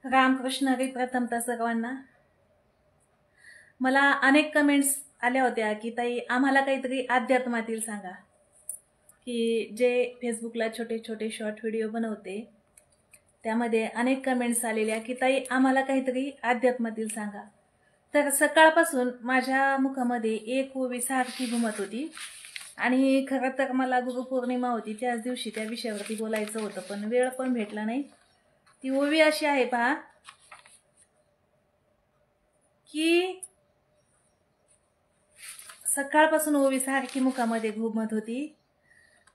रामकृष्ण हरी. प्रथमतः सर्वांना मला अनेक कमेंट्स आल्या होत्या की ताई आम्हाला काहीतरी अध्यात्मातील सांगा, की जे फेसबुकला छोटे छोटे शॉर्ट व्हिडिओ बनवते त्यामध्ये अनेक कमेंट्स आलेल्या की ताई आम्हाला काहीतरी अध्यात्मातील सांगा. तर सकाळपासून माझ्या मुखामध्ये एक ओवी सारखी घुमत होती आणि खरं तर मला गुरुपौर्णिमा होती, त्याच दिवशी त्या विषयावरती बोलायचं होतं पण वेळ पण भेटला नाही. ती ओवी अशी आहे पहा की सकाळपासून ओवी सारखी मुखामध्ये घुमत होती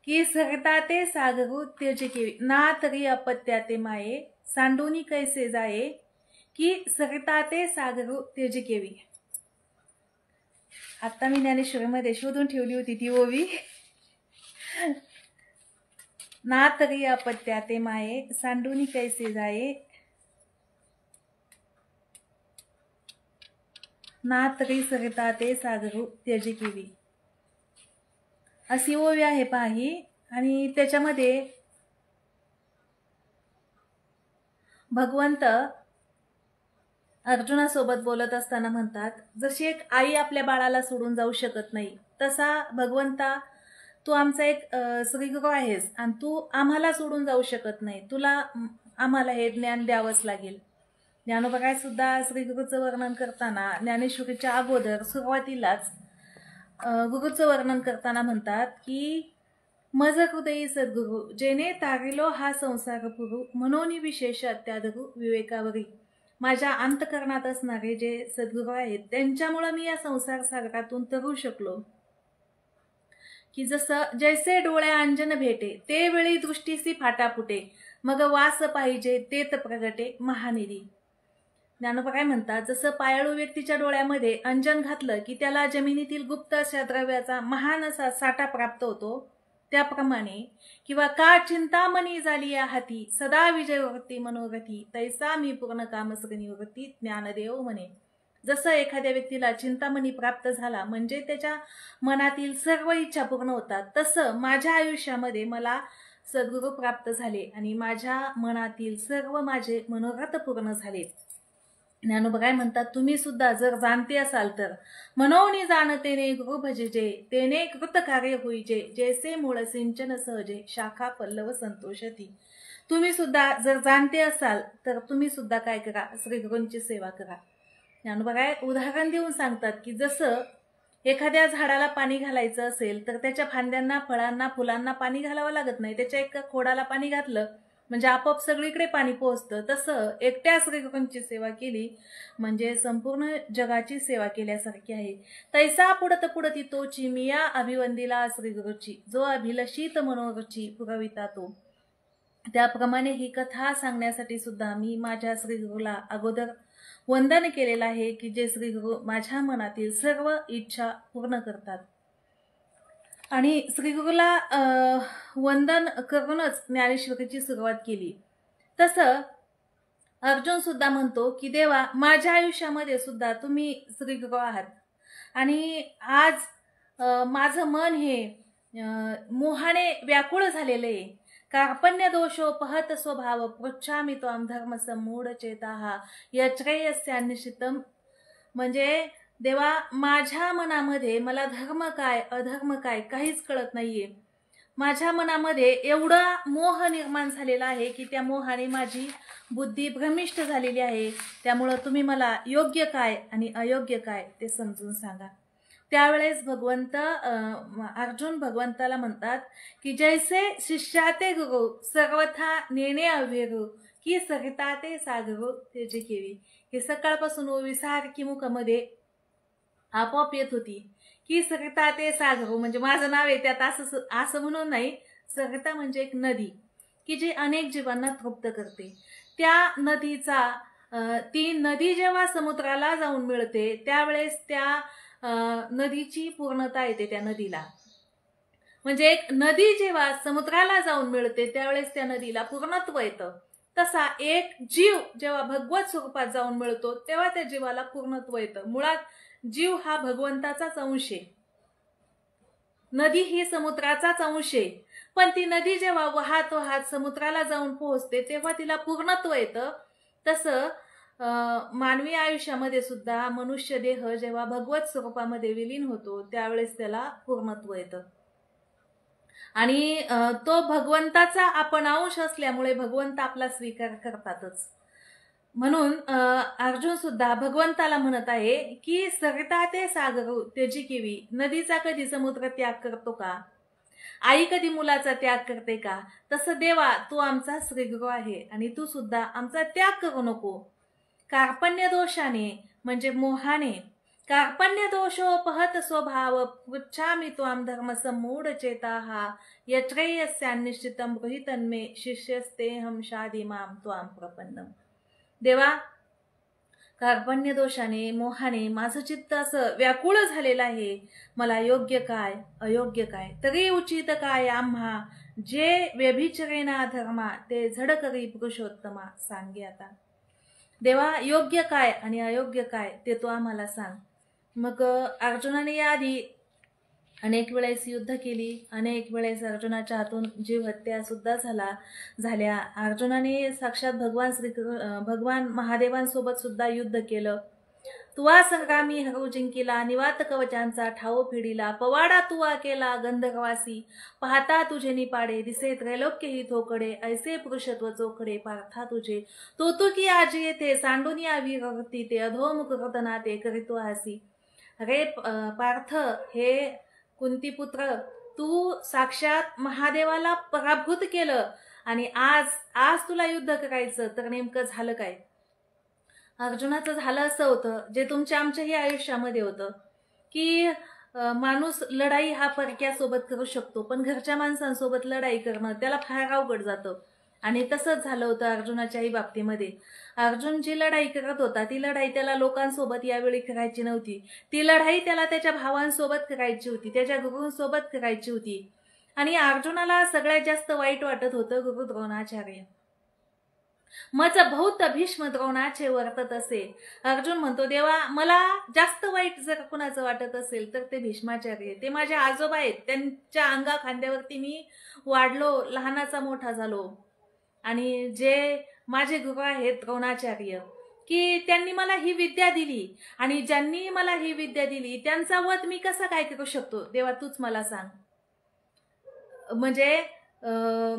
की सरिता ते सागरू तेजे केवी ना तरी अपत्या ते माये सांडूनी कैसे जाये की सरिता ते सागरू तेजे केवी. आता मी ज्ञानेश्वरीमध्ये शोधून ठेवली होती ती ओवी. ना तरी अपत्या ते माये सांडूनी कैसे जाये ना तरी सरिता ते सागरू तेजे केवी, अशी ओवी आहे पाही. आणि त्याच्यामध्ये भगवंत अर्जुनासोबत बोलत असताना म्हणतात, जशी एक आई आपल्या बाळाला सोडून जाऊ शकत नाही तसा भगवंता तू आमचा एक श्रीगुरु आहेस आणि तू आम्हाला सोडून जाऊ शकत नाही, तुला आम्हाला हे ज्ञान द्यावंच लागेल. ज्ञानोबा काय सुद्धा श्रीगुरूचं वर्णन करताना ज्ञानेश्वरीच्या अगोदर सुरुवातीलाच गुरुचं वर्णन करताना म्हणतात की मज हृदयी सद्गुरु जेने तारिलो हा संसार पुरु मनोनी विशेष अत्यादगु विवेकावरी. माझ्या अंतकरणात असणारे जे सद्गुरू आहेत त्यांच्यामुळे मी या संसार सागरातून तरु शकलो. की जसं जैसे डोळ्या अंजन भेटे ते वेळी दृष्टीसी फाटा फुटे मग वास पाहिजे तेत प्रगटे महानिधी. ज्ञानोबा काय म्हणतात, जसं पायाळू व्यक्तीच्या डोळ्यामध्ये अंजन घातलं की त्याला जमिनीतील गुप्त अशा द्रव्याचा महान असा साठा प्राप्त होतो, त्याप्रमाणे किंवा का चिंतामणी झाली या हाती सदा विजयवृत्ती मनोरथी तैसा मी पूर्ण कामसगनिवृत्ती ज्ञानदेव म्हणे. जसं एखाद्या व्यक्तीला चिंतामणी प्राप्त झाला म्हणजे त्याच्या मनातील सर्व इच्छा पूर्ण होतात, तसं माझ्या आयुष्यामध्ये मला सद्गुरू प्राप्त झाले आणि माझ्या मनातील सर्व माझे मनोरथ पूर्ण झाले. ज्ञानोबा काय म्हणतात, तुम्ही सुद्धा जर जाणते असाल तर मनोनी जाणतेने गुरु भजिजे तेने कृत कार्य होईजे जैसे मूळ सिंचन सहजे शाखा पल्लव संतोषती. तुम्ही सुद्धा जर जाणते असाल तर तुम्ही सुद्धा काय करा, श्री गुरूंची सेवा करा. ज्ञानोबा काय उदाहरण देऊन सांगतात की जसं एखाद्या झाडाला पाणी घालायचं असेल तर त्याच्या फांद्यांना फळांना फुलांना पाणी घालावं लागत नाही, त्याच्या एका खोडाला पाणी घातलं म्हणजे आपोआप सगळीकडे पाणी पोहोचतं. तसं एकट्या श्रीगुरूंची सेवा केली म्हणजे संपूर्ण जगाची सेवा केल्यासारखी आहे. तैसा पुढत पुढती तोची मिया अभिवंदिला श्रीगुरूची जो अभिलषित मनोरुची पुरविता तो. त्याप्रमाणे ही कथा सांगण्यासाठी सुद्धा मी माझ्या श्रीगुरूला अगोदर वंदन केलेलं आहे की जे श्रीगुरू माझ्या मनातील सर्व इच्छा पूर्ण करतात. आणि श्रीगुरूला वंदन करूनच ज्ञानेश्वरीची सुरुवात केली. तसं अर्जुन सुद्धा म्हणतो की देवा माझ्या आयुष्यामध्ये सुद्धा तुम्ही श्रीगुरू आहात आणि आज माझं मन हे मोहाने व्याकुळ झालेलं आहे. कार्पण्य दोषोपहत स्वभाव पृच्छामि त्वां धर्म सम्मूढ चेताहा यच्रेयस्यान्निशितम. म्हणजे देवा माझ्या मनामध्ये मला धर्म काय अधर्म काय काहीच कळत नाहीये. माझ्या मनामध्ये एवढा मोह निर्माण झालेला आहे की त्या मोहाने माझी बुद्धी भ्रमिष्ट झालेली आहे. त्यामुळं तुम्ही मला योग्य काय आणि अयोग्य काय ते समजून सांगा. त्यावेळेस भगवंत अर्जुन भगवंताला म्हणतात की जैसे शिष्याते गुरु सर्वथा नेणे अव्हेरू की सरिता ते सागरू तेजे केवी. हे सकाळपासून ओवी सारखी मुखामध्ये आपोआप येत होती की सरिता ते सागरू म्हणजे माझं नाव आहे त्यात असं म्हणून नाही. सरिता म्हणजे एक नदी की जी अनेक जीवांना तृप्त करते. त्या नदीचा ती नदी जेव्हा समुद्राला जाऊन मिळते त्यावेळेस त्या नदीची पूर्णता येते त्या नदीला. म्हणजे एक नदी जेव्हा समुद्राला जाऊन मिळते त्यावेळेस त्या नदीला पूर्णत्व येतं. तसा एक जीव जेव्हा भगवत स्वरूपात जाऊन मिळतो तेव्हा त्या जीवाला पूर्णत्व येतं. मुळात जीव हा भगवंताचाच अंश आहे, नदी ही समुद्राचाच अंश आहे. पण ती नदी जेव्हा वाहत वाहत समुद्राला जाऊन पोहोचते तेव्हा तिला पूर्णत्व येतं. तसं मानवी आयुष्यामध्ये सुद्धा मनुष्य देह जेव्हा भगवत स्वरूपामध्ये विलीन होतो त्यावेळेस त्याला पूर्णत्व येतं. आणि तो भगवंताचा आपण अंश असल्यामुळे भगवंत आपला स्वीकार करतातच. म्हणून अर्जुन सुद्धा भगवंताला म्हणत आहे की सरिता ते सागर त्याची किवी, नदीचा कधी समुद्र त्याग करतो का? आई कधी मुलाचा त्याग करते का? तसं देवा तू आमचा श्रीगुरु आहे आणि तू सुद्धा आमचा त्याग करू नको. कार्पण्य दोषाने म्हणजे मोहाने, कार्पण्य दोषोपहत स्वभाव पृच्छामि त्वां धर्म सम्मूढ चेताः यत्रेयस्यान्निश्चितं गृहीतन्मे शिष्यस्तेऽहं शाधिमां त्वां प्रपन्नम. देवा कार्पण्य दोषाने मोहाने माझं चित्त असं व्याकुळ झालेलं आहे. मला योग्य काय अयोग्य काय तरी उचित काय आम्हा, जे व्यभिचरेना धर्मा ते झड करी पुरुषोत्तमा. सांगे आता देवा योग्य काय आणि अयोग्य काय ते तू आम्हाला सांग. मग अर्जुनाने याआधी अनेक वेळेस युद्ध केली, अनेक वेळेस अर्जुनाच्या हातून जीव हत्या सुद्धा झाल्या. अर्जुनाने साक्षात भगवान महादेवांसोबत सुद्धा युद्ध केलं. तुवा संग्रामी हरव जिंकिला, निवात कवचांचा ठाव फिडिला, पवाडा तुवा केला गंधर्वासी, पाहता तुझे निपाडे दिसे त्रैलोक्य ही थोकडे, ऐसे पुरुषत्व चोखडे पार्था तुझे, तो की आज येथे सांडून या वीरवृत्ती ते अधोमुख रतना ते करीतो हासी. अरे पार्थ हे कुंतीपुत्र, तू साक्षात महादेवाला पराभूत केलं आणि आज तुला युद्ध करायचं, तर नेमकं झालं काय? अर्जुनाचं झालं असं होतं जे तुमच्या आमच्याही आयुष्यामध्ये होतं की माणूस लढाई हा परक्यासोबत करू शकतो, पण घरच्या माणसांसोबत लढाई करणं त्याला फार अवघड जातं. आणि तसंच झालं होतं अर्जुनाच्याही बाबतीमध्ये. अर्जुन जी लढाई करत होता ती लढाई त्याला लोकांसोबत यावेळी करायची नव्हती. ती लढाई त्याला त्याच्या भावांसोबत करायची होती, त्याच्या गुरूंसोबत करायची होती. आणि अर्जुनाला सगळ्यात जास्त वाईट वाटत होतं गुरु द्रोणाचार्य. मज बहुत भीष्म द्रोणाचे वर्तत असे. अर्जुन म्हणतो देवा मला जास्त वाईट जर कुणाचं वाटत असेल तर ते भीष्माचार्य. ते माझे आजोबा आहेत, त्यांच्या अंगा खांद्यावरती मी वाढलो, लहानाचा मोठा झालो. आणि जे माझे गुरु आहेत द्रोणाचार्य, की त्यांनी मला ही विद्या दिली आणि ज्यांनी मला ही विद्या दिली त्यांचा वध मी कसा काय करू शकतो? देवा तूच मला सांग. म्हणजे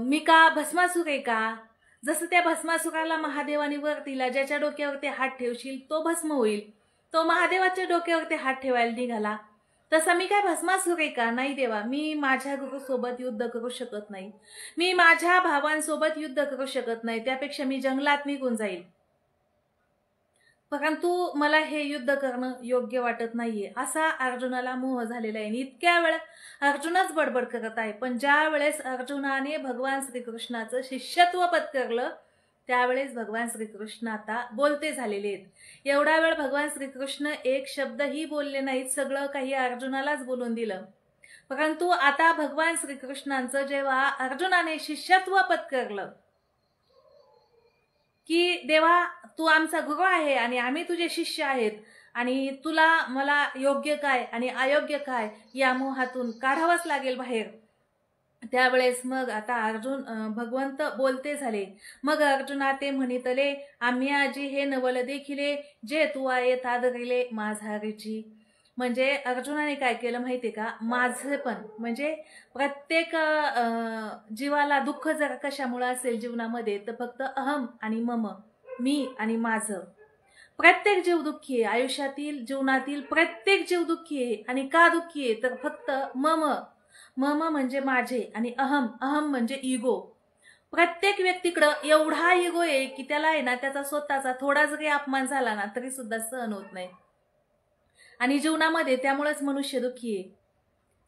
मी का भस्मासुर आहे का? जसं त्या भस्मासुराला महादेवाने वर दिला, ज्याच्या डोक्यावरती हात ठेवशील तो भस्म होईल, तो महादेवाच्या डोक्यावरती हात ठेवायला निघाला. तसा मी काय भस्मासुर आहे का? नाही देवा, मी माझ्या गुरुसोबत युद्ध करू शकत नाही, मी माझ्या भावांसोबत युद्ध करू शकत नाही, त्यापेक्षा मी जंगलात निघून जाईल. परंतु मला हे युद्ध करणं योग्य वाटत नाहीये, असा अर्जुनाला मोह झालेला आहे. इतक्या वेळ अर्जुनच बडबड करत आहे. पण ज्या वेळेस अर्जुनाने भगवान श्रीकृष्णाचं शिष्यत्व पत्करलं त्यावेळेस भगवान श्रीकृष्ण आता बोलते झालेले आहेत. एवढा वेळ भगवान श्रीकृष्ण एक शब्दही बोलले नाहीत, सगळं काही अर्जुनालाच बोलून दिलं. परंतु आता भगवान श्रीकृष्णांचं जेव्हा अर्जुनाने शिष्यत्व पत्करलं की देवा तू आमचा गुरु आहे आणि आम्ही तुझे शिष्य आहेत आणि तुला मला योग्य काय आणि अयोग्य काय या मोहातून काढावंच लागेल बाहेर. त्यावेळेस मग आता भगवंत बोलते झाले. मग अर्जुना ते म्हणितले, आम्ही आजी हे नवल देखिले, जे तू आहे तादरिले माझारीची. म्हणजे अर्जुनाने काय केलं माहितीये का? माझे पण म्हणजे प्रत्येक जीवाला दुःख जर कशामुळे असेल जीवनामध्ये तर फक्त अहम आणि मम, मी आणि माझं. प्रत्येक जीव दुःखी आहे, आयुष्यातील जीवनातील प्रत्येक जीव दुःखी आहे. आणि का दुःखी आहे? तर फक्त मम म्हणजे माझे आणि अहम म्हणजे इगो. प्रत्येक व्यक्तीकडं एवढा इगो आहे की त्याला आहे ना त्याचा स्वतःचा थोडा जरी अपमान झाला ना तरी सुद्धा सहन होत नाही. आणि जीवनामध्ये त्यामुळेच मनुष्य दुःखी आहे.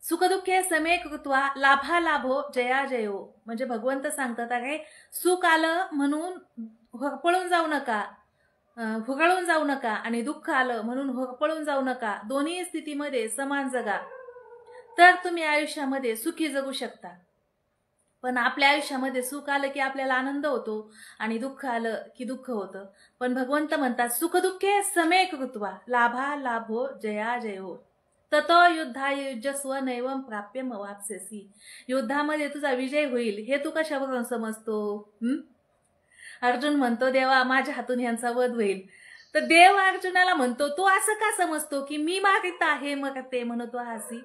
सुखदुःखे समे कृत्वा लाभा लाभो जया जयो. म्हणजे भगवंत सांगतात अरे सुख आलं म्हणून होरपळून जाऊ नका, हुरळून जाऊ नका, आणि दुःख आलं म्हणून होरपळून जाऊ नका. दोन्ही स्थितीमध्ये समान जगा, तर तुम्ही आयुष्यामध्ये सुखी जगू शकता. पण आपल्या आयुष्यामध्ये सुख आलं की आपल्याला आनंद होतो आणि दुःख आलं की दुःख होतं. पण भगवंत म्हणतात सुख दुःखे समे कृत्वा लाभा लाभो जया जयो ततो युद्धायुज्यस्व नैवम प्राप्यम अवाप्स्यसि. युद्धामध्ये तुझा विजय होईल हे तू कशावरून समजतो? अर्जुन म्हणतो देवा माझ्या हातून यांचा वध होईल. तर देव अर्जुनाला म्हणतो तू असं का समजतो की मी मारित आहे मग ते म्हणतो हसी.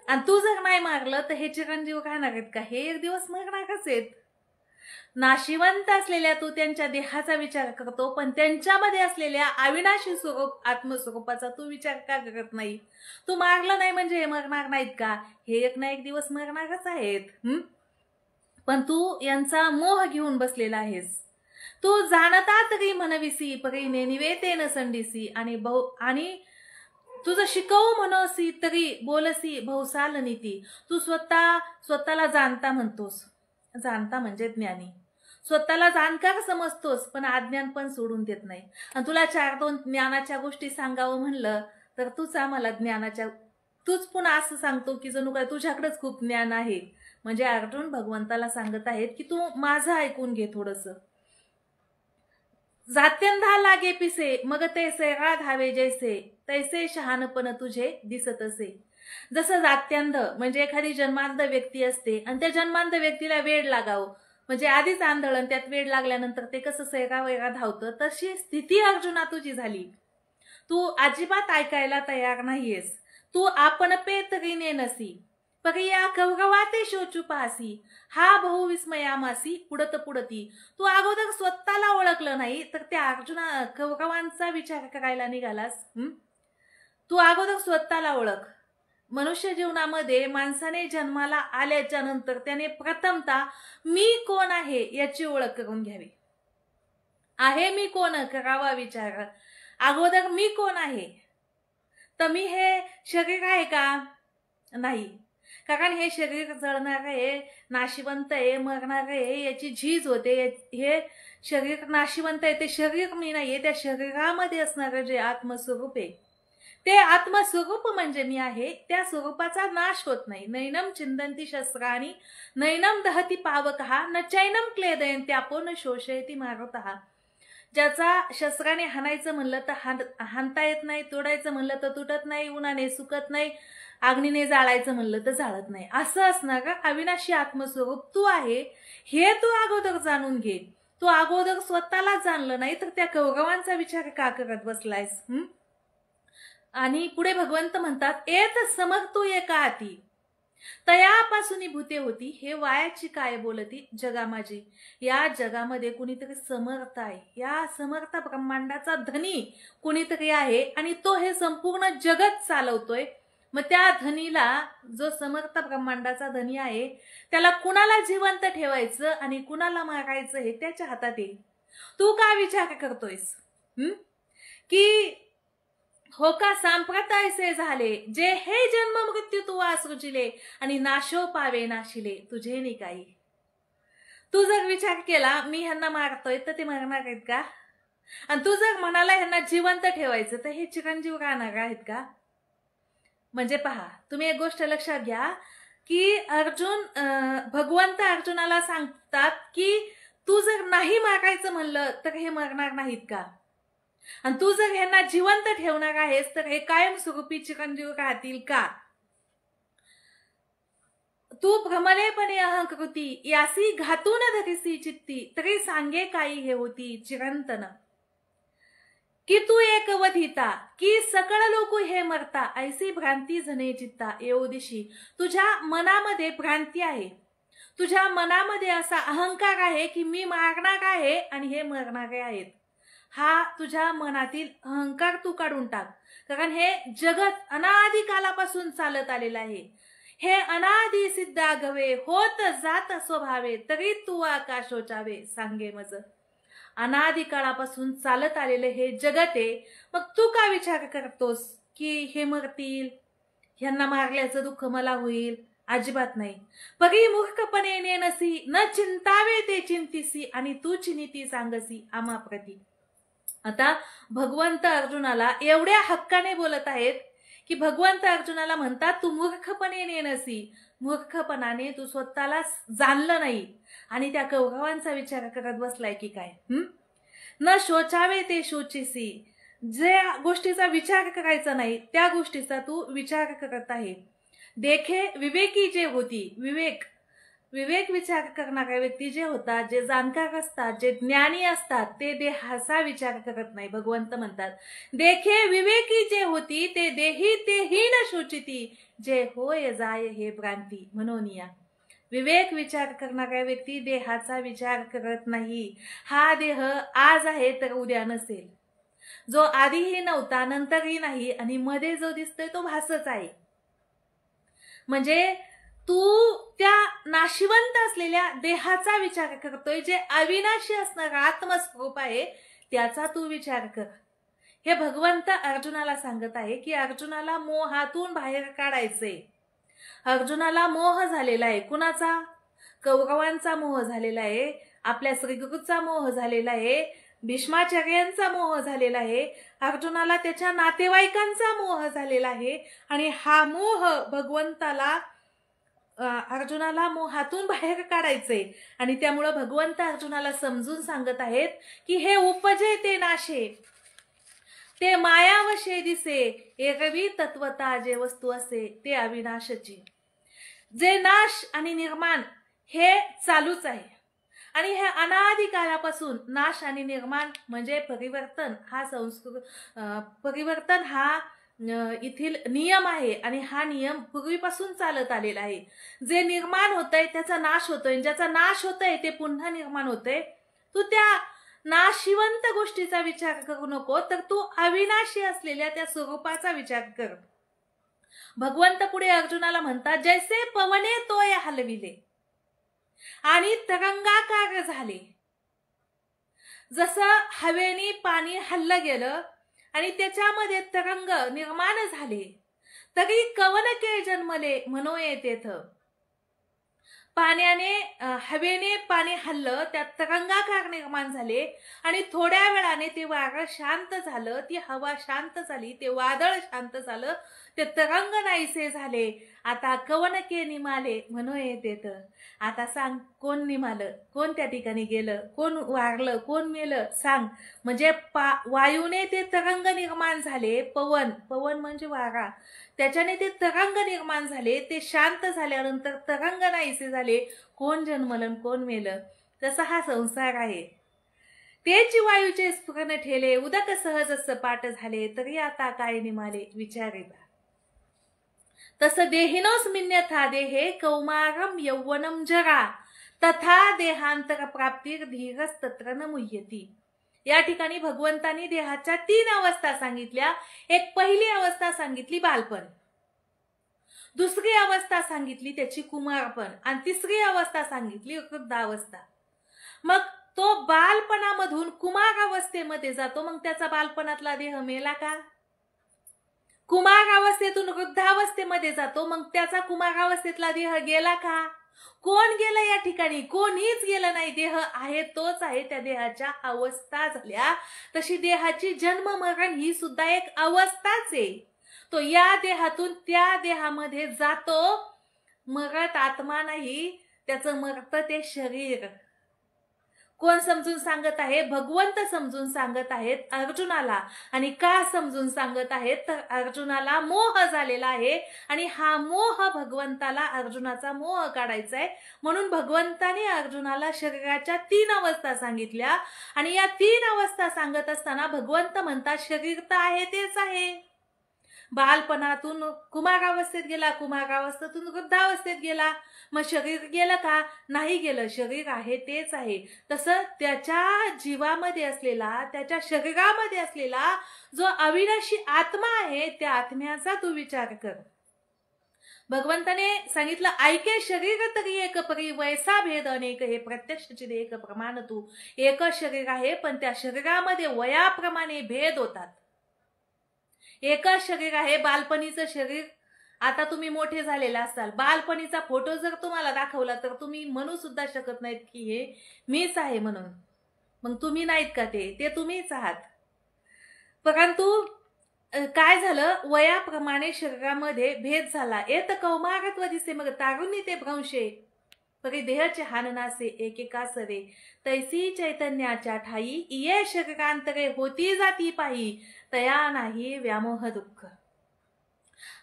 आणि तू जर नाही मारलं तर हे चिरंजीव राहणार आहेत का? हे एक दिवस मरणारच आहेत. नाशिवंत असलेल्या तू त्यांच्या देहाचा विचार करतो, पण त्यांच्यामध्ये असलेल्या अविनाशी स्वरूप आत्मस्वरूपाचा तू विचार का करत नाही? तू मारलं नाही म्हणजे हे मरणार नाहीत का? हे एक ना एक दिवस मरणारच आहेत. पण तू यांचा मोह घेऊन बसलेला आहेस. तू जाणता तरी म्हणविसी परीने निवेते न संडीसी आणि तुझं शिकवू म्हणोसी तरी बोलसी बहुसाल नीती. तू स्वतःला जाणता म्हणतोस. जाणता म्हणजे ज्ञानी. स्वतःला जाणकार समजतोस, पण अज्ञान पण सोडून देत नाही. आणि तुला 4-2 ज्ञानाच्या गोष्टी सांगावं म्हणलं तर तूच आम्हाला तूच पुन्हा असं सांगतो की जणू काय तुझ्याकडेच खूप ज्ञान आहे. म्हणजे अर्जुन भगवंताला सांगत आहेत की तू माझं ऐकून घे थोडस. जात्यंधा लागे पिसे मग तैसे धावे जैसे तैसे शहाणपण तुझे दिसत असे. जसं जात्यांध म्हणजे एखादी जन्मांध व्यक्ती असते आणि त्या जन्मांध व्यक्तीला वेड लागावं म्हणजे आधीच आंधळण त्यात वेड लागल्यानंतर ते कसं सैरा वैरा धावतं, तशी स्थिती अर्जुना तुझी झाली. तू अजिबात ऐकायला तयार नाहीयेस. तू आपण पेतरीने नसी पगया कौरवाते शोचू पासी हा बहुविस्मयामासी पुढत पुढती. तू अगोदर स्वतःला ओळखलं नाही तर त्या कौरवांचा विचार करायला निघालास. तू अगोदर स्वतःला ओळख. मनुष्य जीवनामध्ये माणसाने जन्माला आल्याच्या नंतर त्याने प्रथमतः मी कोण आहे याची ओळख करून घ्यावी. आहे मी कोण करावा विचार. अगोदर मी कोण आहे? तर मी हे शरीर आहे का? नाही. कारण हे शरीर जळणार आहे, नाशिवंत आहे, मरणार आहे, याची झीज होते. हे शरीर नाशिवंत आहे, ते शरीर मी नाहीये. त्या शरीरामध्ये असणारं जे आत्मस्वरूप आहे ते आत्मस्वरूप म्हणजे मी आहे. त्या स्वरूपाचा नाश होत नाही. नैनम चिंदंती शस्त्राणी नैनम दहती पावकहा न चैनम क्लेदयंती आपो न शोषयती मारुतहा. ज्याचा शस्त्राने हाणायचं म्हणलं तर हाणता येत नाही, तोडायचं म्हणलं तर तुटत नाही, उन्हाने सुकत नाही, अग्नीने जाळायचं म्हणलं तर जाळत नाही, असं असणारं अविनाशी आत्मस्वरूप तू आहे. हे तू अगोदर जाणून घे. तू अगोदर स्वतःला जाणलं नाही तर त्या कौरवांचा विचार का करत बसलायस? आणि पुढे भगवंत म्हणतात एत समग तू एका हाती तयापासून भूते होती. हे वायाची काय बोलती जगा माझी. या जगामध्ये कुणीतरी समर्थ आहे. या समर्थ ब्रह्मांडाचा धनी कुणीतरी आहे आणि तो हे संपूर्ण जगत चालवतोय. मग त्या धनीला, जो समर्थ ब्रह्मांडाचा धनी आहे, त्याला कुणाला जिवंत ठेवायचं आणि कुणाला मारायचं हे त्याच्या हातात आहे. तू का विचार करतोयस की हो का सांप्रत ऐसे झाले जे हे जन्म मृत्यू तू वासृजिले आणि नाशो पावे नाशिले तुझे निकाई. तू जर विचार केला मी ह्यांना मारतोय तर ते मरणार आहेत का? आणि तू जर म्हणाला ह्यांना जिवंत ठेवायचं तर हे चिरंजीव राहणार आहेत का? म्हणजे पहा, तुम्ही एक गोष्ट लक्षात घ्या की भगवंत अर्जुनाला सांगतात की तू जर नाही मारायचं म्हणलं तर हे मरणार नाहीत का? आणि तू जर ह्यांना जिवंत ठेवणार आहेस तर हे कायमस्वरूपी चिरंजीव राहतील का? तू भ्रमलेपणे अहंकृती यासी घातून धरिसी चित्ती तरी सांगे काही हे होती चिरंतन. की तू एक वधिता की सकळ लोक हे मरता ऐसी भ्रांती जने चित्ता. येऊ दिशी तुझ्या मनामध्ये भ्रांती आहे. तुझ्या मनामध्ये असा अहंकार आहे की मी मारणार आहे आणि हे मरणारे आहेत. हा तुझ्या मनातील अहंकार तू काढून टाक. कारण हे जगत अनादी कालापासून चालत आलेलं आहे. हे अनादी सिद्धा गवे होत जात स्वभावे तरी तू आकाशोचावे सांगे मज. अनादी काळापासून चालत आलेले हे जगत आहे. मग तू का विचार करतोस की हे मरतील, ह्यांना मारल्याचं दुःख मला होईल? अजिबात नाही. परी मूर्खपणे नेनसी न चिंतावे ते चिंतिसी आणि तू चिनिती सांगसी आम्हा प्रती. आता भगवंत अर्जुनाला एवढ्या हक्काने बोलत आहेत की भगवंत अर्जुनाला म्हणतात तू मूर्खपणे नेनसी. मूर्खपणाने तू स्वतःला जाणलं नाही आणि त्या कौरवांचा विचार करत बसलाय की काय? न शोचावे ते शोचिसी. जे गोष्टीचा विचार करायचा नाही त्या गोष्टीचा तू विचार करत आहे. देखे विवेकी जे होती विवेक विवेक विचार करणारे व्यक्ती जे होतात, जे जाणकार असतात, जे ज्ञानी असतात, ते देहाचा विचार करत नाही. भगवंत म्हणतात, देखे विवेकी जे होती ते देही ते हीन शोचिती, जे होय जाय हे भ्रांती. म्हणून या विवेक विचार करणारा व्यक्ती देहाचा विचार करत नाही. हा देह आज आहे तर उद्या नसेल. जो आधीही नव्हता, नंतरही नाही, आणि मध्ये जो दिसतोय तो भासच आहे. म्हणजे तू त्या नाशिवंत असलेल्या देहाचा विचार करतोय, जे अविनाशी असणारा आत्मस्वरूप आहे त्याचा तू विचार कर. हे भगवंत अर्जुनाला सांगत आहे की अर्जुनाला मोहातून बाहेर काढायचंय. अर्जुनाला मोह झालेला आहे. कुणाचा? कौरवांचा मोह झालेला आहे, आपल्या श्रीगुरूचा मोह झालेला आहे, भीष्माचार्यांचा मोह झालेला आहे, अर्जुनाला त्याच्या नातेवाईकांचा मोह झालेला आहे. आणि हा मोह भगवंताला अर्जुनाला मोहातून बाहेर काढायचे. आणि त्यामुळे भगवंत अर्जुनाला समजून सांगत आहेत की हे उपजे ते नाशे, ते मायावशे दिसे, एकवी तत्वता जे वस्तू असे ते अविनाशची. जे नाश आणि निर्माण हे चालूच आहे. आणि हे अनादी काळापासून नाश आणि निर्माण म्हणजे परिवर्तन हा परिवर्तन हा इथील नियम आहे. आणि हा नियम पूर्वीपासून चालत आलेला आहे. जे निर्माण होतंय त्याचा नाश होतोय, ज्याचा नाश होतोय ते पुन्हा निर्माण होतंय. तू त्या नाशिवंत गोष्टीचा विचार करू नको, तर तू अविनाशी असलेल्या त्या स्वरूपाचा विचार कर. भगवंत पुढे अर्जुनाला म्हणतात, जैसे पवने तोय हलविले आणि तरंगाकार झाले. जसं हवेने पाणी हल्लं गेलं आणि त्याच्यामध्ये तरंग निर्माण झाले, तरी कवनके जन्मले म्हणोये तेथ. पाण्याने हवेने पाणी हल्लं, त्यात तरंगाकार निर्माण झाले आणि थोड्या वेळाने ते वारं शांत झालं, ती हवा शांत झाली, ते वादळ शांत झालं, ते तरंग नाहीसे झाले. आता कवनके निमाले म्हणून येतेत. आता सांग कोण निमालं, कोण त्या ठिकाणी गेलं, कोण वारलं, कोण मेलं सांग. म्हणजे वायूने ते तरंग निर्माण झाले. पवन म्हणजे वारा, त्याच्याने ते तरंग निर्माण झाले. ते शांत झाल्यानंतर तरंग नाहीसे झाले. कोण जन्मलं कोण मेलं. तसा हा संसार आहे. तेच वायूचे स्फुरण ठेले, उदक सहज सपाट झाले, तरी आता काय निमाले विचारे. तसं देहिनोस मिन्यथा देहे कौमारम यौवनम जरा, तथा देहांतर प्राप्तीर धीरस तत्र न मुह्यती. या ठिकाणी भगवंतांनी देहाच्या 3 अवस्था सांगितल्या. एक पहिली अवस्था सांगितली बालपण, दुसरी अवस्था सांगितली त्याची कुमारपण, आणि तिसरी अवस्था सांगितली वृद्धावस्था. मग तो बालपणामधून कुमार अवस्थेमध्ये जातो, मग त्याचा बालपणातला देह मेला का? कुमार अवस्थेतून वृद्धावस्थेमध्ये जातो, मग त्याचा कुमार अवस्थेतला देह गेला का? कोण गेलं या ठिकाणी? कोणीच गेलं नाही. देह आहे तोच आहे. त्या देहाच्या अवस्था झाल्या. तशी देहाची जन्म मरण ही सुद्धा एक अवस्थाच आहे. तो या देहातून त्या देहामध्ये जातो. मरत आत्मा नाही, त्याचं मरत ते शरीर. कोण समजून सांगत आहे? भगवंत समजून सांगत आहेत अर्जुनाला. आणि का समजून सांगत आहेत? तर अर्जुनाला मोह झालेला आहे आणि हा मोह भगवंताला अर्जुनाचा मोह काढायचा आहे. म्हणून भगवंताने अर्जुनाला शरीराच्या 3 अवस्था सांगितल्या. आणि या 3 अवस्था सांगत असताना भगवंत म्हणतात शरीर तर आहे तेच आहे. बालपणातून कुमारावस्थेत गेला, कुमारावस्थेतून वृद्धावस्थेत गेला. मग शरीर गेलं का? नाही गेलं. शरीर आहे तेच आहे. तसं त्याच्या जीवामध्ये असलेला, त्याच्या शरीरामध्ये असलेला जो अविनाशी आत्मा आहे, त्या आत्म्याचा तू विचार कर. भगवंताने सांगितलं, ऐके शरीर तरी एक परी वैसा भेद अनेक, हे प्रत्यक्ष एक प्रमाण. तू एक शरीर आहे, पण त्या शरीरामध्ये वयाप्रमाणे भेद होतात. एकच शरीर आहे, बालपणीचं शरीर. आता तुम्ही मोठे झालेला असाल, बालपणीचा फोटो जर तुम्हाला दाखवला तर तुम्ही म्हणू सुद्धा शकत नाहीत की हे मीच आहे म्हणून. मग तुम्ही नाहीत का? ते तुम्हीच आहात. परंतु काय झालं? वयाप्रमाणे शरीरामध्ये भेद झाला. येत कौमारत्व दिसे मग तारुण्य ते भ्रंशे, परी देहचे हाननासे एकेका सरे, तैसी चैतन्याच्या ठाई इये शरीरांतरे होती जाती पायी, तया नाही व्यामोह दुःख.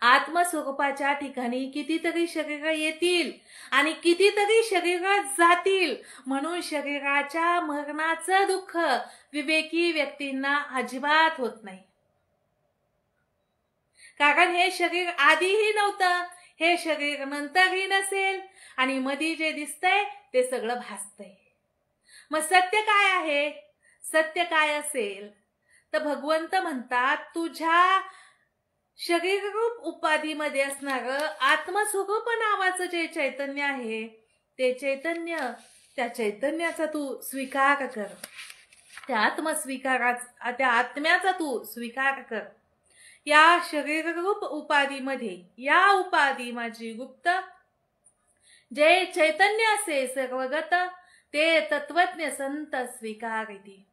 आत्मस्वरूपाच्या ठिकाणी कितीतरी शरीर येतील आणि कितीतरी शरीर जातील, म्हणून शरीराच्या मरणाचं दुःख विवेकी व्यक्तींना अजिबात होत नाही. कारण हे शरीर आधीही नव्हतं, हे शरीर नंतरही नसेल, आणि मधी जे दिसतंय ते सगळं भासतंय. मग सत्य काय आहे? सत्य काय असेल तर भगवंत म्हणतात, तुझ्या शरीररूप उपाधीमध्ये असणारं आत्मस्वरूप नावाचं जे चैतन्य आहे, ते चैतन्य, त्या चैतन्याचा तू स्वीकार कर. त्या आत्म्याचा तू स्वीकार कर. या शरीररूप उपाधीमध्ये, या उपाधी माझी गुप्त, जे चैतन्य असे सर्वगत, ते तत्वज्ञ संत स्वीकारिती.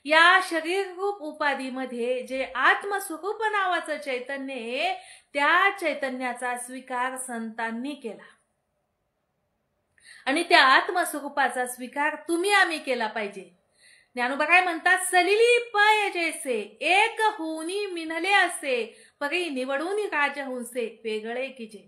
या शरीररूप उपाधीमध्ये जे आत्मस्वरूप नावाचं चैतन्य आहे, त्या चैतन्याचा स्वीकार संतांनी केला. आणि त्या आत्मस्वरूपाचा स्वीकार तुम्ही आम्ही केला पाहिजे. ज्ञानोबा काय म्हणतात, सलिली पाय जैसे एक होऊनी मिनले असे, परी निवडून राजहंसे वेगळे कीजे.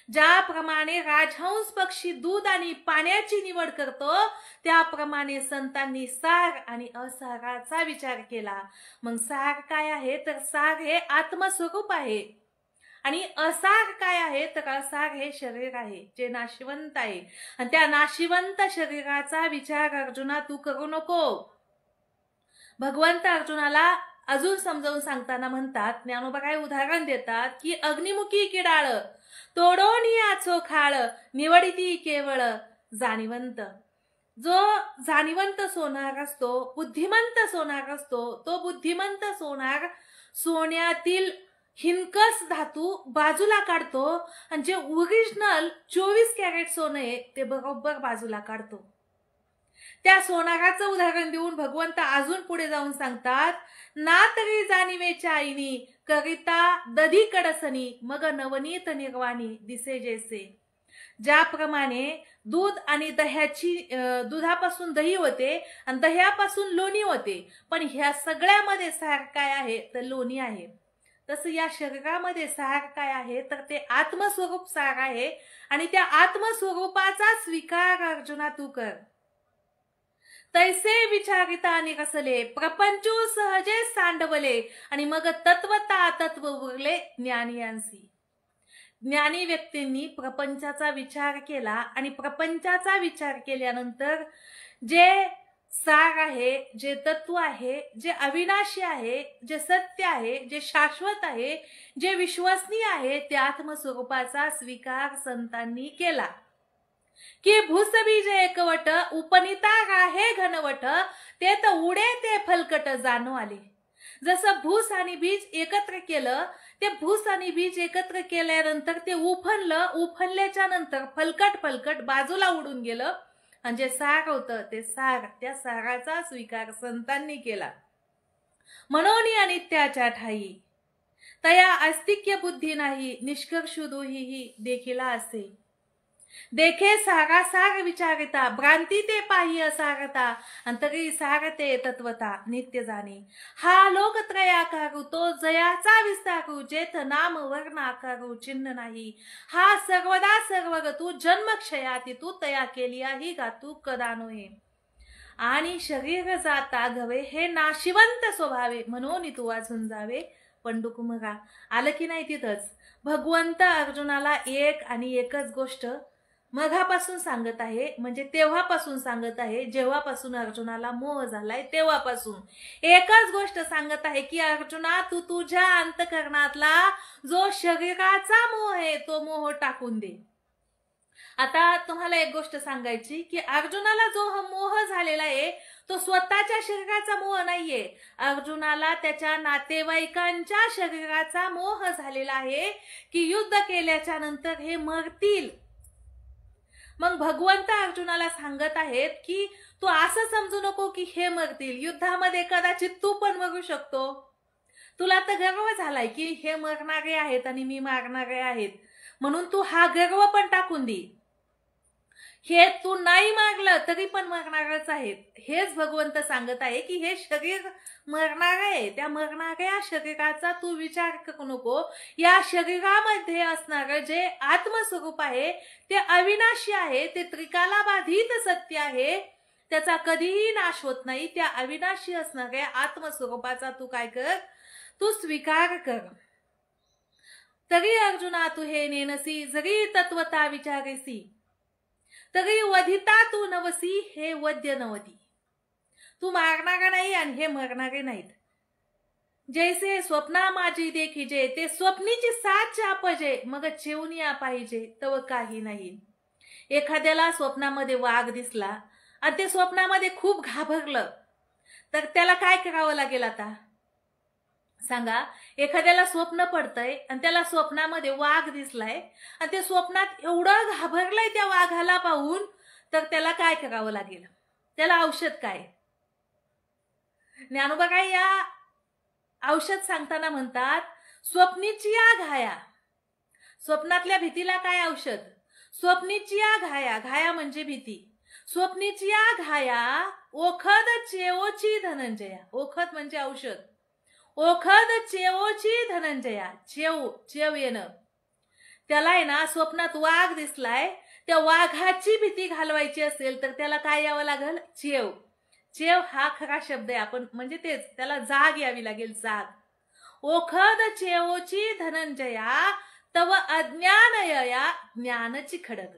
ज्याप्रमाणे राजहंस पक्षी दूध आणि पाण्याची निवड करतो, त्याप्रमाणे संतांनी सार आणि असाराचा विचार केला. मग सार काय आहे तर सार हे आत्मस्वरूप आहे, आणि असार काय आहे तर असार हे शरीर आहे जे नाशिवंत आहे. आणि त्या नाशिवंत शरीराचा विचार अर्जुना तू करू नको. भगवंत अर्जुनाला अजून समजावून सांगताना म्हणतात, ज्ञानोबा काय उदाहरण देतात की अग्निमुखी किडाळ तोडोनी आचो खाळ, निवडिती केवळ जाणीवंत. जो जाणीवंत सोनार असतो, बुद्धिमंत सोनार असतो, तो बुद्धिमंत सोनार सोन्यातील हिनकस धातू बाजूला काढतो, आणि जे ओरिजिनल 24 कॅरेट सोनं आहे ते बरोबर बाजूला काढतो. त्या सोनाराचं उदाहरण देऊन भगवंत अजून पुढे जाऊन सांगतात, ना तरी जाणीवेच्या आईनी करिता दधी कडसनी, मग नवनीत निर्वाणी दिसे जैसे. ज्याप्रमाणे दूध आणि दुधापासून दही होते आणि दह्यापासून लोणी होते, पण ह्या सगळ्यामध्ये सार काय आहे तर लोणी आहे. तसं या शरीरामध्ये सार काय आहे तर ते आत्मस्वरूप सार आहे, आणि त्या आत्मस्वरूपाचा स्वीकार अर्जुना तू कर. तैसे विचारिता निरसले, प्रपंचू सहजे सांडवले, आणि मग तत्वता तत्व उरले ज्ञानियांसी. ज्ञानी व्यक्तींनी प्रपंचाचा विचार केला, आणि प्रपंचाचा विचार केल्यानंतर जे सार आहे, जे तत्व आहे, जे अविनाशी आहे, जे सत्य आहे, जे शाश्वत आहे, जे विश्वसनीय आहे, त्या आत्मस्वरूपाचा स्वीकार संतांनी केला. की भूसबीज एकवट उपनिता राहे घनवट, ते तर उडे ते फलकट जाणू आले. जसं भूस आणि बीज एकत्र केलं, ते भूस आणि बीज एकत्र केल्यानंतर ते उफनलं, उफनल्याच्या नंतर फलकट बाजूला उडून गेलं, आणि जे सार होतं ते सार, त्या साराचा स्वीकार संतांनी केला. म्हणून अनित्याच्या ठाई तया अस्तिक्य बुद्धी नाही, निष्कर्षु दोही देखीला असे. देखे सारा सार विचारिता, भ्रांती ते पाही असारता, अंतरी सारते तत्वता नित्य जाणे. हा लोकत्रयाकारू तो जयाचा विस्तारू, जेथ नाम वर्ण आकारू चिन्ह नाही. हा सर्वदा सर्वग तू जन्मक्षयाती, तू तया केली ही गातू कदा नोहे. आणि शरीर जाता गवे हे नाशिवंत स्वभावे, म्हणून तू वाजून जावे पंडुकुमगा. आलं की नाही तिथंच भगवंत अर्जुनाला एक आणि एकच गोष्ट मघापासून सांगत आहे, म्हणजे तेव्हापासून सांगत आहे जेव्हापासून अर्जुनाला मोह झालाय, तेव्हापासून एकच गोष्ट सांगत आहे की अर्जुना, तू तुझ्या अंतःकरणातला जो शरीराचा मोह आहे तो मोह टाकून दे. आता तुम्हाला एक गोष्ट सांगायची की अर्जुनाला जो हा मोह झालेला आहे तो स्वतःच्या शरीराचा मोह नाहीये. अर्जुनाला त्याच्या नातेवाईकांच्या शरीराचा मोह झालेला आहे की युद्ध केल्याच्या नंतर हे मरतील. मग भगवंत अर्जुनाला सांगत आहेत की तू असं समजू नको की हे मरतील, युद्धामध्ये कदाचित तू पण मरू शकतो. तुला तर गर्व झालाय की हे मरणारे आहेत आणि मी मारणारे आहेत, म्हणून तू हा गर्व पण टाकून दे. हे तू नाही मागलं तरी पण मरणारच आहेत. हेच भगवंत सांगत आहे की हे शरीर मरणार आहे. त्या मरणाऱ्या शरीराचा तू विचार करू नको. या शरीरामध्ये असणारं जे आत्मस्वरूप आहे ते अविनाशी आहे, ते त्रिकालाबाधित सत्य आहे, त्याचा कधीही नाश होत नाही. त्या अविनाशी असणाऱ्या आत्मस्वरूपाचा तू काय कर, तू स्वीकार कर. तरी अर्जुना तू हे नेनसी, जरी तत्वता विचारेसी, तरी वधिता तू नवसी, हे वद्य नवती. तू मारणारा नाही आणि हे मरणारे नाहीत. जैसे स्वप्ना माझी देखीजे, ते स्वप्नीची साथ चापजे, मग चेवनिया पाहिजे तव काही नाही. एखाद्याला स्वप्नामध्ये वाघ दिसला आणि ते स्वप्नामध्ये खूप घाबरलं तर त्याला काय करावं लागेल आता सांगा. एखाद्याला स्वप्न पडतंय आणि त्याला स्वप्नामध्ये वाघ दिसलाय आणि ते स्वप्नात एवढं घाबरलंय त्या वाघाला पाहून, तर त्याला काय करावं लागेल, त्याला औषध काय. ज्ञानोबा काय या औषध सांगताना म्हणतात, स्वप्नीची या घाया. स्वप्नातल्या भीतीला काय औषध, स्वप्नीची या घाया, घाया म्हणजे भीती. स्वप्नीची या घाया ओखद चेवोची धनंजया, ओखद म्हणजे औषध, ओखद चेवोची धनंजया, चेव येणं. त्याला आहे ना स्वप्नात वाघ दिसलाय, त्या वाघाची भीती घालवायची असेल तर त्याला काय यावं लागेल, चेव. चेव हा खरा शब्द आहे, आपण म्हणजे तेच, त्याला जाग यावी लागेल, जाग. ओखद चेवोची धनंजया तव अज्ञानया, ज्ञानची खडग.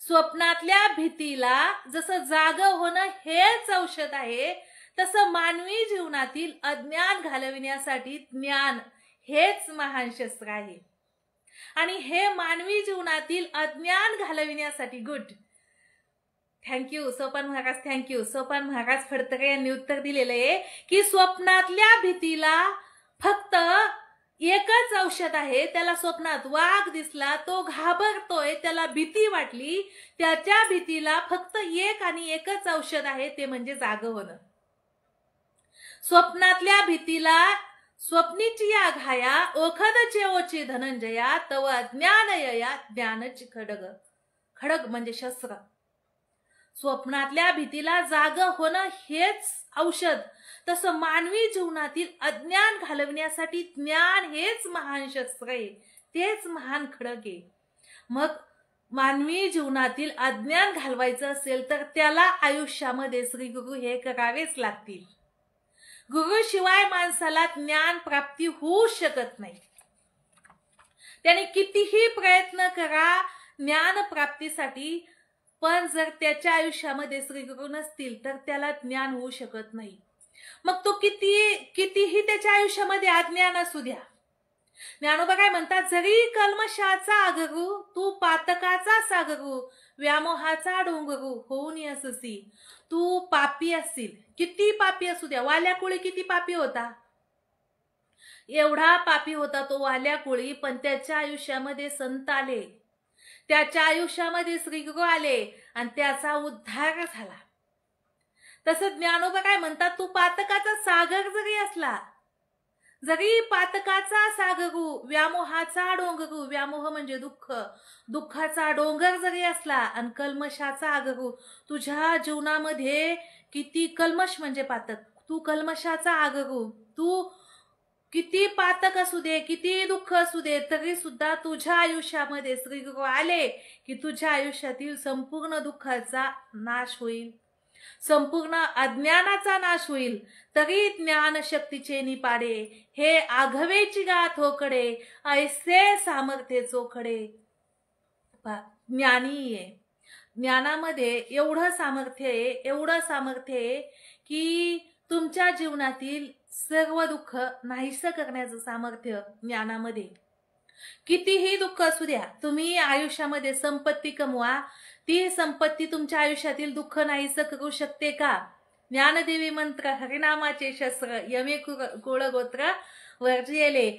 स्वप्नातल्या भीतीला जसं जाग होणं हेच औषध आहे, तसं मानवी जीवनातील अज्ञान घालविण्यासाठी ज्ञान हेच महान शस्त्र आहे. आणि हे मानवी जीवनातील अज्ञान घालविण्यासाठी, good, thank you Sopan Maharaj, thank you. Sopan Maharaj Phadtare यांनी उत्तर दिलेलं आहे की स्वप्नातल्या भीतीला फक्त एकच औषध आहे. त्याला स्वप्नात वाघ दिसला, तो घाबरतोय, त्याला भीती वाटली, त्याच्या भीतीला फक्त एक आणि एकच औषध आहे, ते म्हणजे जाग होणं. स्वप्नातल्या भीतीला स्वप्नीची या घाया ओखद चेवोची धनंजया तव अज्ञानया, ज्ञानची खडग. खडग म्हणजे शस्त्र. स्वप्नातल्या भीतीला जाग होणं हेच औषध, तसं मानवी जीवनातील अज्ञान घालविण्यासाठी ज्ञान हेच महान शस्त्र आहे, तेच महान खडग आहे. मग मानवी जीवनातील अज्ञान घालवायचं असेल तर त्याला आयुष्यामध्ये श्री गुरु हे करावेच लागतील. गुरुशिवाय माणसाला ज्ञान प्राप्ती होऊ शकत नाही. त्याने कितीही प्रयत्न करा ज्ञान प्राप्तीसाठी, पण जर त्याच्या आयुष्यामध्ये श्री गुरु नसतील तर त्याला ज्ञान होऊ शकत नाही. मग तो कितीही त्याच्या आयुष्यामध्ये अज्ञान असू द्या. ज्ञानोबा काय म्हणतात, जरी कल्मशाचा आगरू तू पातकाचा सागरू, व्यामोहाचा डोंगरू होऊन अससी. तू पापी असशील, किती पापी असू द्या. वाल्याकुळी किती पापी होता, एवढा पापी होता तो वाल्याकुळी, पण त्याच्या आयुष्यामध्ये संत आले, त्याच्या आयुष्यामध्ये श्रीगुरु आले आणि त्याचा उद्धार झाला. तसं ज्ञानोबा काय म्हणतात, तू पातकाचा सागर जरी असला, जरी पातकाचा सागरू, व्यामोहाचा डोंगरू, व्यामोह म्हणजे दुःख, दुःखाचा डोंगर जरी असला आणि कल्मशाचा आगरू, तुझ्या जीवनामध्ये किती कल्मश म्हणजे पातक, तू कल्मशाचा आगरू, तू किती पातक असू दे, किती दुःख असू दे, तरी सुद्धा तुझ्या आयुष्यामध्ये श्री गुरु आले की तुझ्या आयुष्यातील संपूर्ण दुःखाचा नाश होईल, संपूर्ण अज्ञानाचा नाश होईल. तरी ज्ञान शक्तीचे निपाडे, हे आघवेची गाथ होकडे, ऐसे सामर्थ्य चोखडे. ज्ञानी आहे, ज्ञानामध्ये एवढं सामर्थ्य आहे, एवढं सामर्थ्य आहे की तुमच्या जीवनातील सर्व दुःख नाहीसं करण्याचं सामर्थ्य ज्ञानामध्ये. कितीही दुःख असू द्या, तुम्ही आयुष्यामध्ये संपत्ती कमवा, ती संपत्ती तुमच्या आयुष्यातील दुःख नाहीसं करू शकते का? ज्ञानदेवी मंत्र हरिनामाचे शस्त्र यमे कुळगोत्र वर्जिले,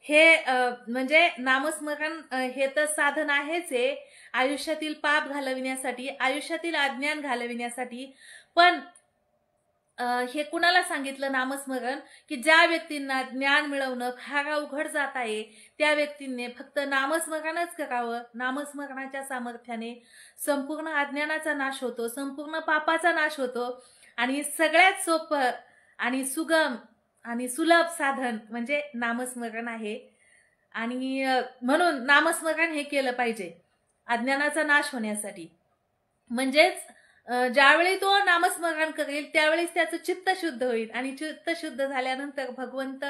हे म्हणजे नामस्मरण हे तर साधन आहेच आहे आयुष्यातील पाप घालविण्यासाठी, आयुष्यातील अज्ञान घालविण्यासाठी. पण हे कुणाला सांगितलं नामस्मरण, की ज्या व्यक्तींना ज्ञान मिळवणं फार अवघड जात आहे, त्या व्यक्तींनी फक्त नामस्मरणच करावं. नामस्मरणाच्या सामर्थ्याने संपूर्ण अज्ञानाचा नाश होतो, संपूर्ण पापाचा नाश होतो आणि सगळ्यात सोपं आणि सुगम आणि सुलभ साधन म्हणजे नामस्मरण आहे. आणि म्हणून नामस्मरण हे केलं पाहिजे अज्ञानाचा नाश होण्यासाठी. म्हणजेच ज्यावेळी तो नामस्मरण करेल त्यावेळेस त्याचं चित्त शुद्ध होईल आणि चित्त शुद्ध झाल्यानंतर भगवंत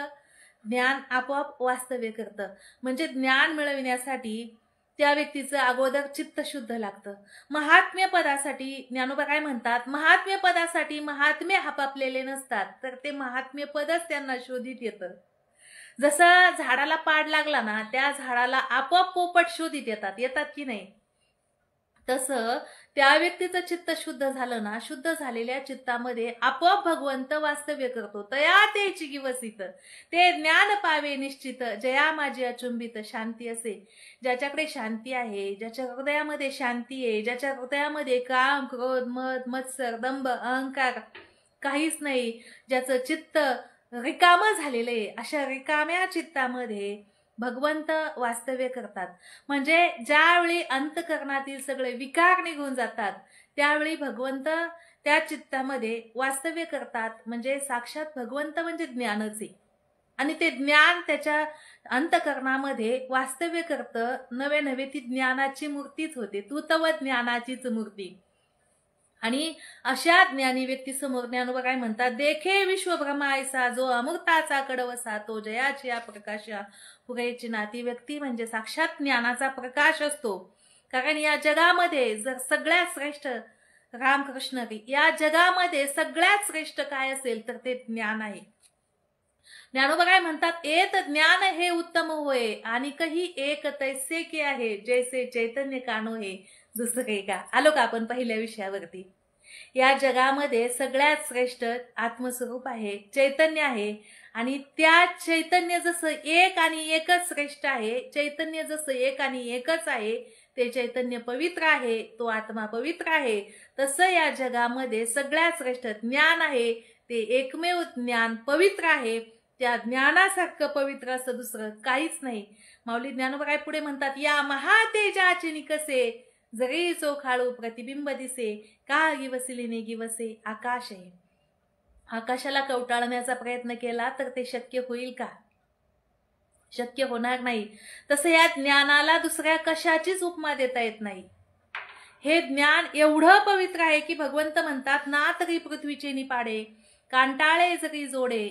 ज्ञान आपोआप वास्तव्य करतं. म्हणजे ज्ञान मिळविण्यासाठी त्या व्यक्तीचं अगोदर चित्त शुद्ध लागतं. महात्म्य पदासाठी ज्ञानोबा काय म्हणतात, महात्म्य पदासाठी महात्म्य आपापलेले नसतात, तर ते महात्म्य पदच त्यांना शोधित येतं. जसं झाडाला पाड लागला ना, त्या झाडाला आपोआप पोपट शोधित येतात की नाही, तसं त्या व्यक्तीचं चित्त शुद्ध झालं ना, शुद्ध झालेल्या चित्तामध्ये आपोआप भगवंत वास्तव्य करतो. तया तेची गिवसित, ते ज्ञान पावे निश्चित, जया माझी अचुंबित शांती असे. ज्याच्याकडे शांती आहे, ज्याच्या हृदयामध्ये शांती आहे, ज्याच्या हृदयामध्ये काम, क्रोध, मद, मत्सर, दंभ, अहंकार काहीच नाही, ज्याचं चित्त रिकामं झालेलं आहे, अशा रिकाम्या चित्तामध्ये भगवंत वास्तव्य करतात. म्हणजे ज्यावेळी अंतःकरणातील सगळे विकार निघून जातात त्यावेळी भगवंत त्या चित्तामध्ये वास्तव्य करतात. म्हणजे साक्षात भगवंत म्हणजे ज्ञानच आहे आणि ते ज्ञान त्याच्या अंतःकरणामध्ये वास्तव्य करतं. नवे नवे ती ज्ञानाची मूर्तीच होते, तू तव ज्ञानाचीच मूर्ती. आणि अशा ज्ञानी व्यक्तीसमोर ज्ञानोबा काय म्हणतात, देखे विश्वभ्रमायसा जो अमृताचा कडवसा, तो जयाची या प्रकाशा पुरेची ना. ती व्यक्ती म्हणजे साक्षात ज्ञानाचा प्रकाश असतो. कारण या जगामध्ये जर सगळ्यात श्रेष्ठ रामकृष्ण या जगामध्ये सगळ्यात श्रेष्ठ काय असेल तर ते ज्ञान आहे. ज्ञानोबा काय म्हणतात, एत ज्ञान हे उत्तम होय आणि काही एक तैसे के आहे, जैसे चैतन्य कानो हे दुसरे का. आलो का आपण पहिल्या विषयावरती. या जगामध्ये सगळ्यात श्रेष्ठ आत्मस्वरूप आहे, चैतन्य आहे आणि त्या चैतन्य जसं एक आणि एकच श्रेष्ठ आहे, चैतन्य जसं एक आणि एकच आहे, ते चैतन्य पवित्र आहे, तो आत्मा पवित्र आहे, तसं या जगामध्ये सगळ्यात श्रेष्ठ ज्ञान आहे, ते एकमेव ज्ञान पवित्र आहे. त्या ज्ञानासारखं पवित्र असं दुसरं काहीच नाही. माऊली ज्ञानोबा काय पुढे म्हणतात, या महातेजाचे निकसे जरी चोखाळू प्रतिबिंब दिसे, का गिवसिले ने गिवसे आकाश आहे. आकाशाला कवटाळण्याचा प्रयत्न केला तर ते शक्य होईल का? शक्य होणार नाही. तसं या ज्ञानाला दुसऱ्या कशाचीच उपमा देता येत नाही. हे ज्ञान एवढं पवित्र आहे की भगवंत म्हणतात, ना तरी पृथ्वीचे निपाडे कांटाळे जरी जोडे.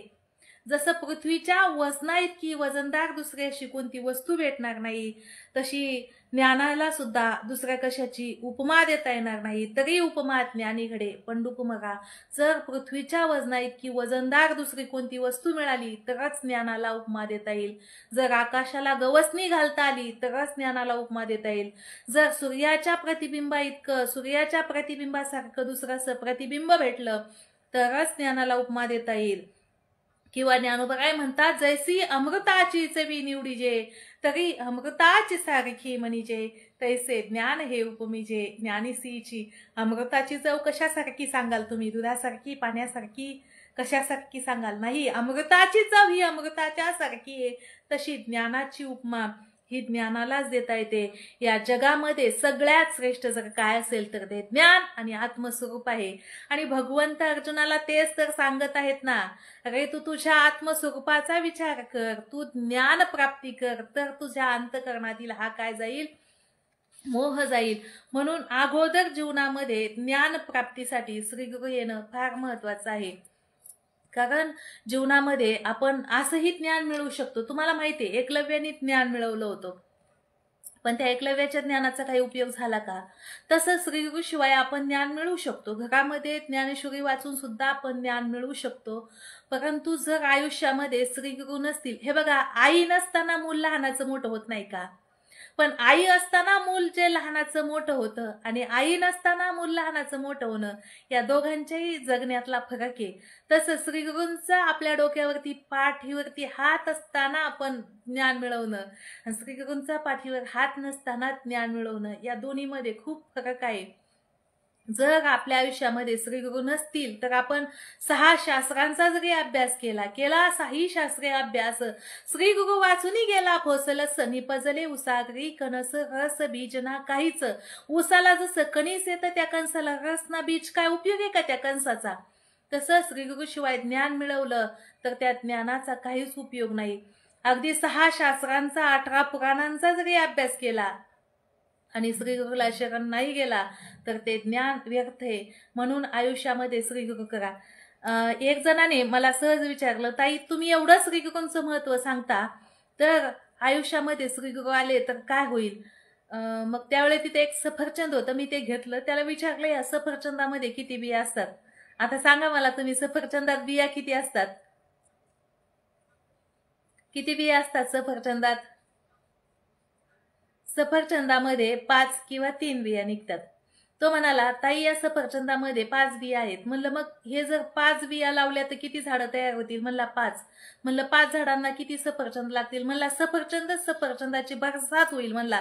जसं पृथ्वीच्या वजना इतकी वजनदार दुसऱ्या कोणती वस्तू भेटणार नाही, तशी ज्ञानाला सुद्धा दुसऱ्या कशाची उपमा देता येणार नाही. तरी उपमा ज्ञानी घडे पंडुकुमरा. जर पृथ्वीच्या वजना इतकी वजनदार दुसरी कोणती वस्तू मिळाली तरच ज्ञानाला उपमा देता येईल. जर आकाशाला गवसणी घालता आली तरच ज्ञानाला उपमा देता येईल. जर सूर्याच्या प्रतिबिंबा इतकं, सूर्याच्या प्रतिबिंबासारखं दुसरं प्रतिबिंब भेटलं तरच ज्ञानाला उपमा देता येईल. किंवा ज्ञानोबा काय म्हणतात, जैसी अमृताची चवी निवडीजे तरी अमृताची सारखी म्हणीजे, तैसे ज्ञान हे उपमीजे. ज्ञानीसीची अमृताची चव कशासारखी सांगाल तुम्ही, दुधासारखी, पाण्यासारखी, कशासारखी सांगाल? नाही, अमृताची चव ही अमृताच्या सारखी आहे. तशी ज्ञानाची उपमा ही ज्ञानालाच देता येते. या जगामध्ये सगळ्यात श्रेष्ठ जर काय असेल तर ते ज्ञान आणि आत्मस्वरूप आहे. आणि भगवंत अर्जुनाला तेच तर सांगत आहेत ना, अरे तू तुझ्या आत्मस्वरूपाचा विचार कर, तू ज्ञान प्राप्ती कर, तर तुझ्या अंतःकरणातील हा काय जाईल, मोह जाईल. म्हणून अगोदर जीवनामध्ये ज्ञान प्राप्तीसाठी श्रीगुरु येणं फार महत्वाचं आहे. कारण जीवनामध्ये आपण असंही ज्ञान मिळवू शकतो. तुम्हाला माहिती आहे एकलव्याने ज्ञान मिळवलं होतं, पण त्या एकलव्याच्या ज्ञानाचा काही उपयोग झाला का? तसं श्रीगुरु शिवाय आपण ज्ञान मिळवू शकतो. घरामध्ये ज्ञानेश्वरी वाचून सुद्धा आपण ज्ञान मिळवू शकतो. परंतु जर आयुष्यामध्ये श्रीगुरु नसतील, हे बघा, आई नसताना मूल लहानाचं मोठं होत नाही का? पण आई असताना मूल जे लहानाचं मोठं होतं आणि आई नसताना मूल लहानाचं मोठं होणं, या दोघांच्याही जगण्यातला फरक आहे. तसं श्रीगुरूंचा आपल्या डोक्यावरती, पाठीवरती हात असताना आपण ज्ञान मिळवणं आणि श्रीगुरूंचा पाठीवर हात नसताना ज्ञान मिळवणं, या दोन्हीमध्ये खूप फरक आहे. जर आपल्या आयुष्यामध्ये श्रीगुरु नसतील तर आपण 6 शास्त्रांचा जरी अभ्यास केला 6 शास्त्रीय अभ्यास श्रीगुरु वाचूनही गेला फोसलस निपजले उसागरी कणस रस बीज ना काहीच. उसाला जसं कणीस येतं त्या कणसाला रस ना बीज, काय उपयोग आहे का त्या कणसाचा? तसं श्रीगुरु शिवाय ज्ञान मिळवलं तर त्या ज्ञानाचा काहीच उपयोग नाही. अगदी 6 शास्त्रांचा 18 पुराणांचा जरी अभ्यास केला आणि श्रीगुरुला शरण नाही गेला तर ते ज्ञान व्यर्थ आहे. म्हणून आयुष्यामध्ये श्रीगुरु करा. एक जणाने मला सहज विचारलं, ताई तुम्ही एवढं श्रीगुरूंचं महत्व सांगता तर आयुष्यामध्ये श्रीगुरु आले तर काय होईल? मग त्यावेळी तिथे एक सफरचंद होतं, मी ते घेतलं. त्याला विचारलं, या सफरचंदामध्ये किती बिया असतात? आता सांगा मला तुम्ही, सफरचंदात बिया किती असतात? किती बिया असतात सफरचंदात? सफरचंदामध्ये 5 किंवा 3 बिया निघतात. तो म्हणाला, ताई या सफरचंदामध्ये 5 बिया आहेत. म्हणलं मग हे जर 5 बिया लावल्या तर किती झाडं तयार होतील? म्हणला 5. म्हणलं 5 झाडांना किती सफरचंद लागतील? म्हणला सफरचंदाची बरसात होईल म्हणला.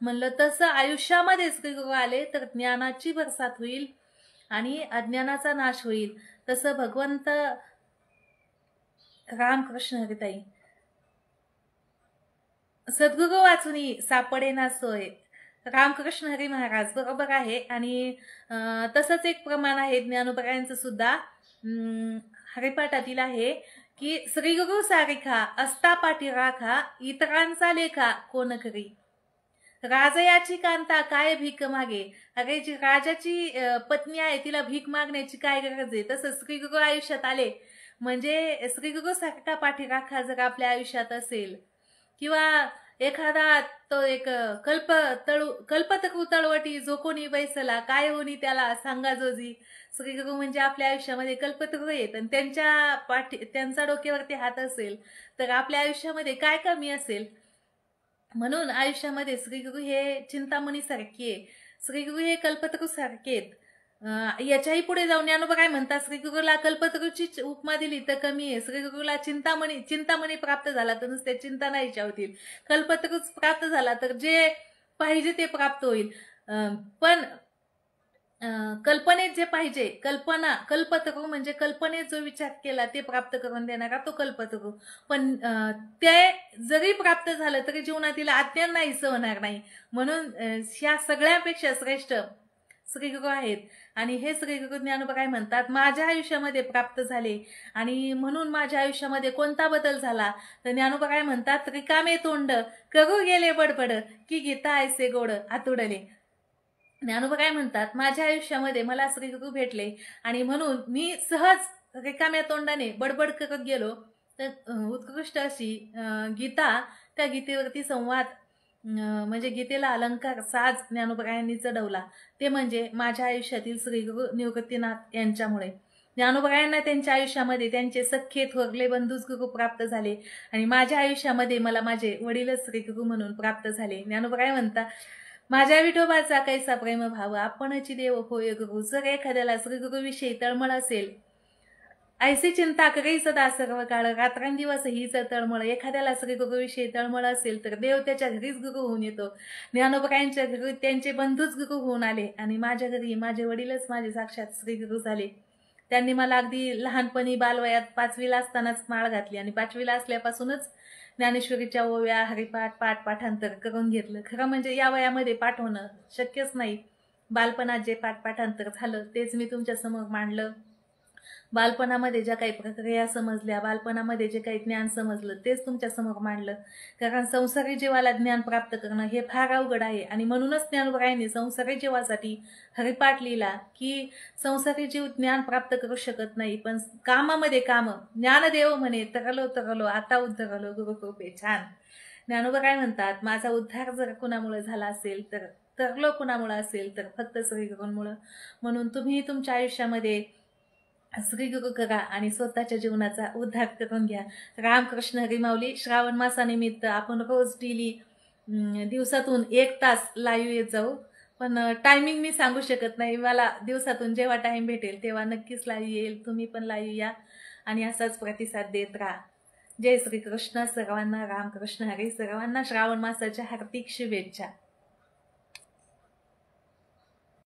म्हणलं तसं आयुष्यामध्ये श्रीगुरु आले तर ज्ञानाची बरसात होईल आणि अज्ञानाचा नाश होईल. तसं भगवंत रामकृष्ण हरिताई सद्गुरु वाचुनी सापडे ना सोय. रामकृष्ण हरी महाराज बरोबर आहे. आणि तसंच एक प्रमाण आहे ज्ञानोबरायांचं सुद्धा हरिपाठातील आहे की श्रीगुरु सारिखा असता पाठी राखा इतरांचा लेखा कोण करी. राजयाची कांता काय भीक मागे. अरे जी राजाची पत्नी आहे तिला भीक मागण्याची काय गरज आहे? तसं श्रीगुरु आयुष्यात आले म्हणजे श्रीगुरु सारखा पाठीराखा जर आपल्या आयुष्यात असेल किंवा एखादा तो एक कल्पतरू तळवटी जो कोणी बैसला काय होणी त्याला सांगा जोजी. श्रीगुरु म्हणजे आपल्या आयुष्यामध्ये कल्पतरू आहेत आणि त्यांचा डोक्यावरती हात असेल तर आपल्या आयुष्यामध्ये काय कमी असेल? म्हणून आयुष्यामध्ये श्रीगुरु हे चिंतामणी सारखे आहे, श्रीगुरु हे कल्पतरू सारखे आहेत. याच्याही पुढे जाऊन ज्ञानोबा काय म्हणतात, श्रीगुरुला कल्पतरूची उपमा दिली तर कमी आहे. श्रीगुरुला चिंतामणी प्राप्त झाला तर नुसते चिंता नाही होतील. कल्पतरूच प्राप्त झाला तर जे पाहिजे ते प्राप्त होईल. पण कल्पनेत जे पाहिजे, कल्पतरू म्हणजे कल्पनेत जो विचार केला ते प्राप्त करून देणारा तो कल्पतरू. पण ते जरी प्राप्त झालं तरी जीवनातील अज्ञान नाहीच होणार नाही. म्हणून ह्या सगळ्यापेक्षा श्रेष्ठ श्रीगुरु आहेत. आणि हे श्रीगुरु ज्ञानोबा काय म्हणतात, माझ्या आयुष्यामध्ये प्राप्त झाले आणि म्हणून माझ्या आयुष्यामध्ये कोणता बदल झाला तर ज्ञानोबा काय म्हणतात, रिकामे तोंड करू गेले बडबड की गीता ऐसे गोड आतुडले. ज्ञानोबा काय म्हणतात, माझ्या आयुष्यामध्ये मला श्रीगुरु भेटले आणि म्हणून मी सहज रिकाम्या तोंडाने बडबड करत गेलो तर उत्कृष्ट अशी गीता, त्या गीतेवरती संवाद म्हणजे गीतेला अलंकार साज ज्ञानोबरायांनी चढवला. ते म्हणजे माझ्या आयुष्यातील श्रीगुरु निवृत्तीनाथ यांच्यामुळे. ज्ञानोबरायांना त्यांच्या आयुष्यामध्ये त्यांचे सख्खे थोरले बंधूच गुरु प्राप्त झाले आणि माझ्या आयुष्यामध्ये मला माझे वडीलच श्रीगुरु म्हणून प्राप्त झाले. ज्ञानोबराय म्हणता, माझ्या विठोबाचा कैसा प्रेम भाव आपणची देव होय गुरु. जर एखाद्याला श्रीगुरुविषयी तळमळ असेल, ऐसी चिंता करी सदा सर्व काळ रात्रंदिवस हीच तळमळ. एखाद्याला श्रीगुरुविषयी तळमळ असेल तर देव त्याच्या घरीच गुरु होऊन येतो. ज्ञानोबरायांच्या घरी त्यांचे बंधूच गुरु होऊन आले आणि माझ्या घरी माझे वडीलच माझे साक्षात श्रीगुरु झाले. त्यांनी मला अगदी लहानपणी बालवयात 5वीला असतानाच माळ घातली आणि 5वीला असल्यापासूनच ज्ञानेश्वरीच्या ओव्या हरिपाठ पाठांतर करून घेतलं. खरं म्हणजे या वयामध्ये पाठ होणं शक्यच नाही. बालपणात जे पाठांतर झालं तेच मी तुमच्या समोर मांडलं. बालपणामध्ये ज्या काही प्रक्रिया समजल्या, बालपणामध्ये जे काही ज्ञान समजलं तेच तुमच्या समोर मांडलं. कारण संसारी जीवाला ज्ञान प्राप्त करणं हे फार अवघड आहे आणि म्हणूनच ज्ञानोबरायांनी संसारी जीवासाठी हरिपाठ लिहिला की संसारी जीव ज्ञान प्राप्त करू शकत नाही पण कामामध्ये काम. ज्ञानदेव म्हणे तरलो आता उद्धरलो गुरुकृपे. छान. ज्ञानोबा काय म्हणतात, माझा उद्धार जर कुणामुळे झाला असेल तर तरलो कुणामुळे असेल तर फक्त श्रीगुरूंमुळे. म्हणून तुम्ही तुमच्या आयुष्यामध्ये श्रीगुरु करा आणि स्वतःच्या जीवनाचा उद्धार करून घ्या. रामकृष्ण हरी माऊली. श्रावण मासानिमित्त आपण रोज डेली दिवसातून 1 तास लाईव्ह येत जाऊ. पण टायमिंग मी सांगू शकत नाही. मला दिवसातून जेव्हा टाइम भेटेल तेव्हा नक्कीच लाईव्ह येईल. तुम्ही पण लाईव्ह या आणि असाच प्रतिसाद देत राहा. जय श्रीकृष्ण. सर्वांना रामकृष्ण हरी. सर्वांना श्रावण मासाच्या हार्दिक शुभेच्छा.